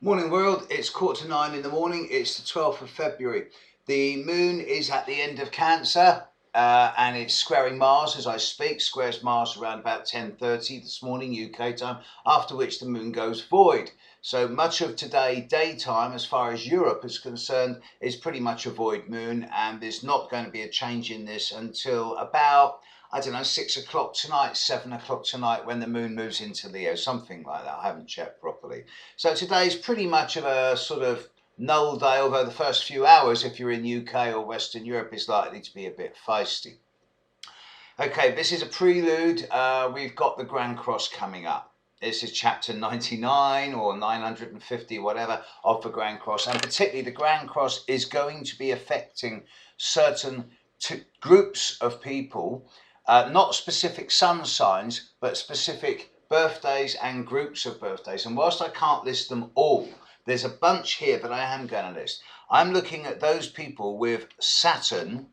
Morning world, it's 9:15 in the morning, it's the 12th of February. The moon is at the end of Cancer and it's squaring Mars as I speak, squares Mars around about 10:30 this morning UK time, after which the moon goes void. So much of today daytime as far as Europe is concerned is pretty much a void moon, and there's not going to be a change in this until about, I don't know, 6 o'clock tonight, 7 o'clock tonight, when the moon moves into Leo, something like that. I haven't checked properly. So today's pretty much of a sort of null day, although the first few hours, if you're in UK or Western Europe, is likely to be a bit feisty. Okay, this is a prelude. We've got the Grand Cross coming up. This is chapter 99 or 950, whatever, of the Grand Cross. And particularly the Grand Cross is going to be affecting certain groups of people, not specific sun signs, but specific birthdays and groups of birthdays. And whilst I can't list them all, there's a bunch here that I am going to list. I'm looking at those people with Saturn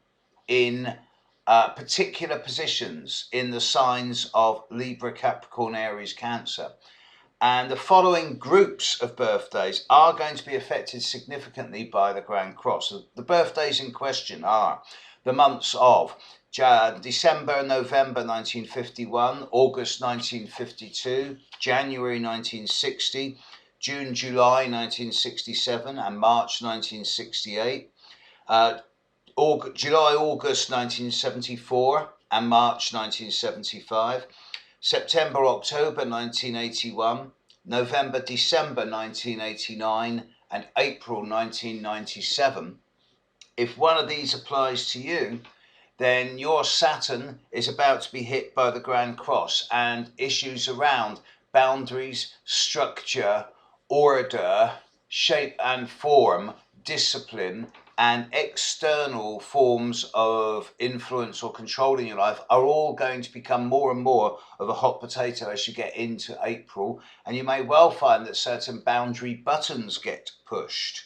in particular positions in the signs of Libra, Capricorn, Aries, Cancer. And the following groups of birthdays are going to be affected significantly by the Grand Cross. The birthdays in question are the months of December, November 1951, August 1952, January 1960, June, July 1967, and March 1968. July, August 1974 and March 1975, September, October 1981, November, December 1989 and April 1997. If one of these applies to you, then your Saturn is about to be hit by the Grand Cross, and issues around boundaries, structure, order, shape and form, discipline, and external forms of influence or control in your life are all going to become more and more of a hot potato as you get into April. And you may well find that certain boundary buttons get pushed.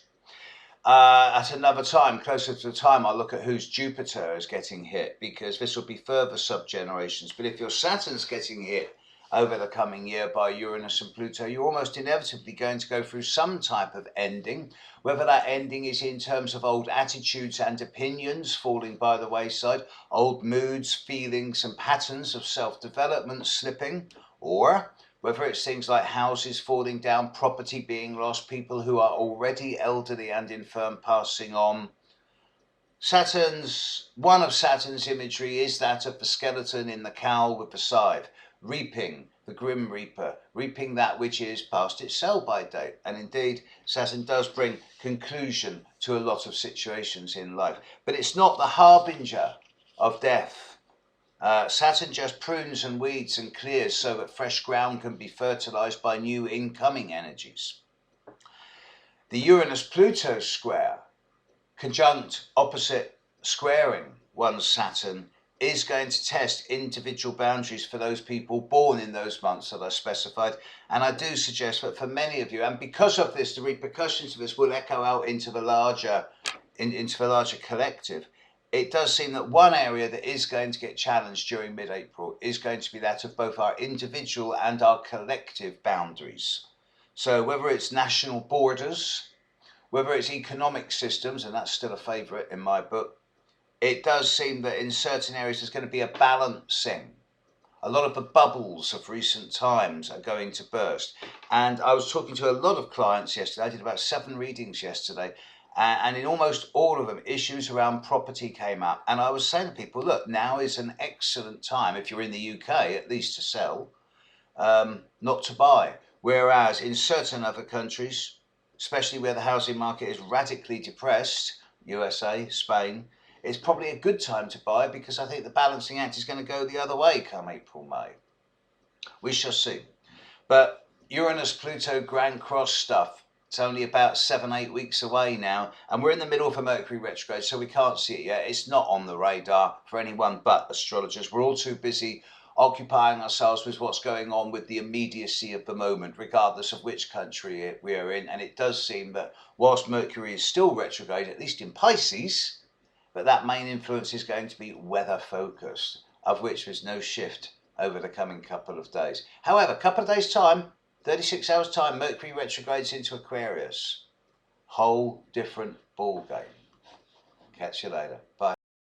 At another time, closer to the time, I'll look at whose Jupiter is getting hit, because this will be further sub-generations. But if your Saturn's getting hit over the coming year by Uranus and Pluto, you're almost inevitably going to go through some type of ending, whether that ending is in terms of old attitudes and opinions falling by the wayside, old moods, feelings and patterns of self-development slipping, or whether it's things like houses falling down, property being lost, people who are already elderly and infirm passing on. One of Saturn's imagery is that of the skeleton in the cowl with the scythe, reaping, the grim reaper, reaping that which is past its sell-by date. And indeed, Saturn does bring conclusion to a lot of situations in life. But it's not the harbinger of death. Saturn just prunes and weeds and clears so that fresh ground can be fertilized by new incoming energies. The Uranus-Pluto square, conjunct, opposite, squaring one's Saturn, is going to test individual boundaries for those people born in those months that I specified. And I do suggest that for many of you, and because of this, the repercussions of this will echo out into the larger collective. It does seem that one area that is going to get challenged during mid-April is going to be that of both our individual and our collective boundaries. So whether it's national borders, whether it's economic systems, and that's still a favourite in my book, it does seem that in certain areas there's going to be a balancing. A lot of the bubbles of recent times are going to burst. And I was talking to a lot of clients yesterday. I did about 7 readings yesterday. And in almost all of them, issues around property came up. And I was saying to people, look, now is an excellent time, if you're in the UK, at least to sell, not to buy. Whereas in certain other countries, especially where the housing market is radically depressed, USA, Spain, it's probably a good time to buy, because I think the balancing act is going to go the other way come April, May. We shall see. But Uranus-Pluto Grand Cross stuff, it's only about 7-8 weeks away now, and we're in the middle of a Mercury retrograde, so we can't see it yet. It's not on the radar for anyone but astrologers. We're all too busy occupying ourselves with what's going on with the immediacy of the moment, regardless of which country we are in. And it does seem that whilst Mercury is still retrograde, at least in Pisces, but that main influence is going to be weather focused, of which there's no shift over the coming couple of days. However, a couple of days' time, 36 hours time, Mercury retrogrades into Aquarius. Whole different ball game. Catch you later. Bye.